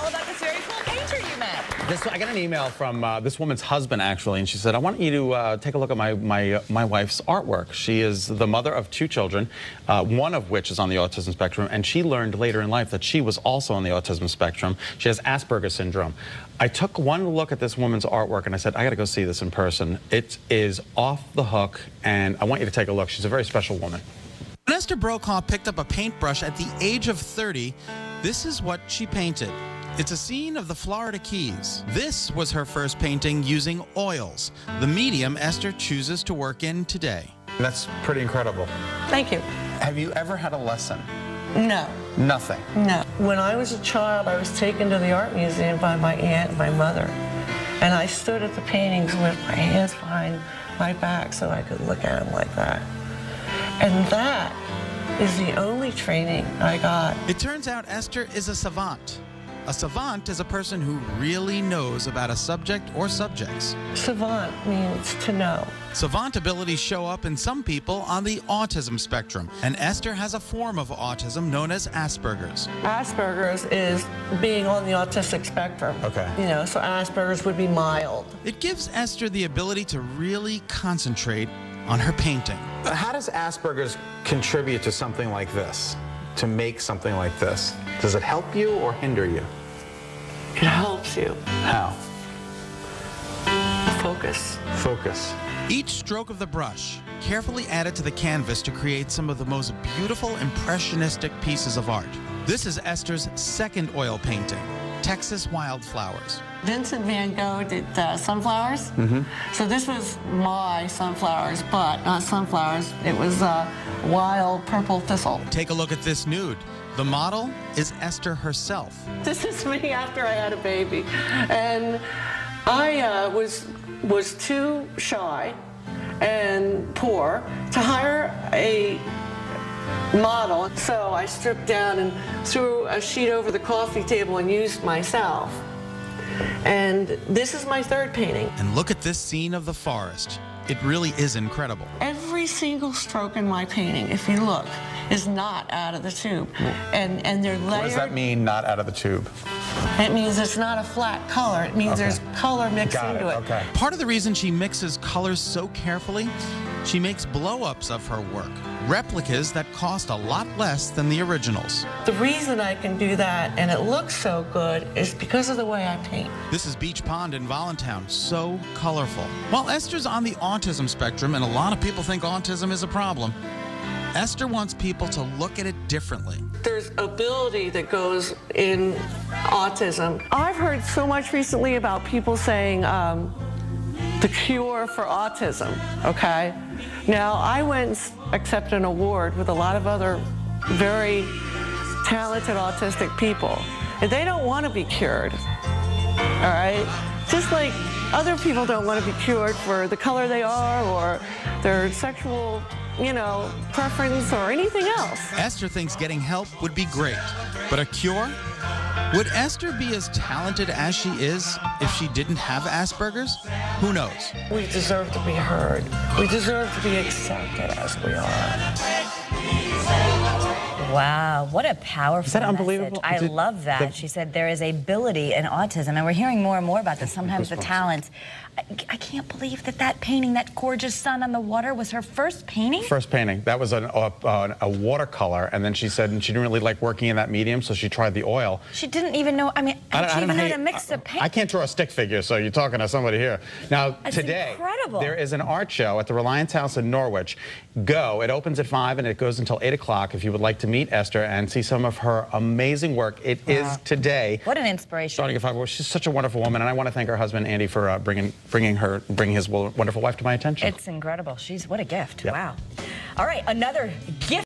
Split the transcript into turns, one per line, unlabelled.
tell about this very cool painter you met.
I got an email from this woman's husband, actually, and she said, I want you to take a look at my wife's artwork. She is the mother of 2 children, one of which is on the autism spectrum, and she learned later in life that she was also on the autism spectrum. She has Asperger's syndrome. I took one look at this woman's artwork, and I said, I got to go see this in person. It is off the hook, and I want you to take a look. She's a very special woman.
When Esther Brokaw picked up a paintbrush at the age of 30, this is what she painted. It's a scene of the Florida Keys. This was her first painting using oils, the medium Esther chooses to work in today.
That's pretty incredible.
Thank you.
Have you ever had a lesson?
No.
Nothing?
No. When I was a child, I was taken to the art museum by my aunt and my mother. And I stood at the paintings with my hands behind my back so I could look at them like that. And that is the only training I got.
It turns out Esther is a savant. A savant is a person who really knows about a subject or subjects.
Savant means to know.
Savant abilities show up in some people on the autism spectrum, and Esther has a form of autism known as Asperger's.
Asperger's is being on the autistic spectrum.
Okay.
You know, so Asperger's would be mild.
It gives Esther the ability to really concentrate on her painting.
How does Asperger's contribute to something like this, to make something like this? Does it help you or hinder you?
It helps you.
How?
Focus.
Focus.
Each stroke of the brush carefully added to the canvas to create some of the most beautiful impressionistic pieces of art. This is Esther's second oil painting, Texas Wildflowers.
Vincent van Gogh did sunflowers. So this was my sunflowers, but not sunflowers. It was wild purple thistle.
Take a look at this nude. The model is Esther herself.
This is me after I had a baby. And I was too shy and poor to hire a model. So I stripped down and threw a sheet over the coffee table and used myself. And this is my third painting.
And look at this scene of the forest. It really is incredible.
Every single stroke in my painting, if you look, is not out of the tube. And they're layered.
What does that mean, not out of the tube?
It means it's not a flat color. It means there's color mixed into it.
Okay.
Part of the reason she mixes colors so carefully, she makes blow-ups of her work, replicas that cost a lot less than the originals.
The reason I can do that and it looks so good is because of the way I paint.
This is Beach Pond in Voluntown, so colorful. While Esther's on the autism spectrum, and a lot of people think autism is a problem, Esther wants people to look at it differently.
There's ability that goes in autism. I've heard so much recently about people saying the cure for autism, okay? Now, I went and accepted an award with a lot of other very talented autistic people, and they don't want to be cured, all right? Just like other people don't want to be cured for the color they are or their sexual, you know, preference or anything else.
Esther thinks getting help would be great, but a cure? Would Esther be as talented as she is if she didn't have Asperger's? Who knows?
We deserve to be heard. We deserve to be accepted as we are.
Wow, what a powerful
Is that unbelievable?
message. I love that. She said there is ability in autism, and we're hearing more and more about this. Sometimes the talents. I can't believe that painting, that gorgeous sun on the water, was her first painting?
First painting. That was a watercolor, and then she said she didn't really like working in that medium, so she tried the oil.
She didn't even know, I mean, she even know how to mix the paint.
I can't draw a stick figure, so you're talking to somebody here. Now,
That's
today,
incredible.
there is an art show at the Reliance House in Norwich. Go. It opens at 5, and it goes until 8 o'clock if you would like to meet Esther and see some of her amazing work. It is today.
What an inspiration.
Starting at 5. She's such a wonderful woman, and I want to thank her husband, Andy, for bringing his wonderful wife to my attention.
It's incredible. What a gift.
Yep.
Wow. All right, another gift.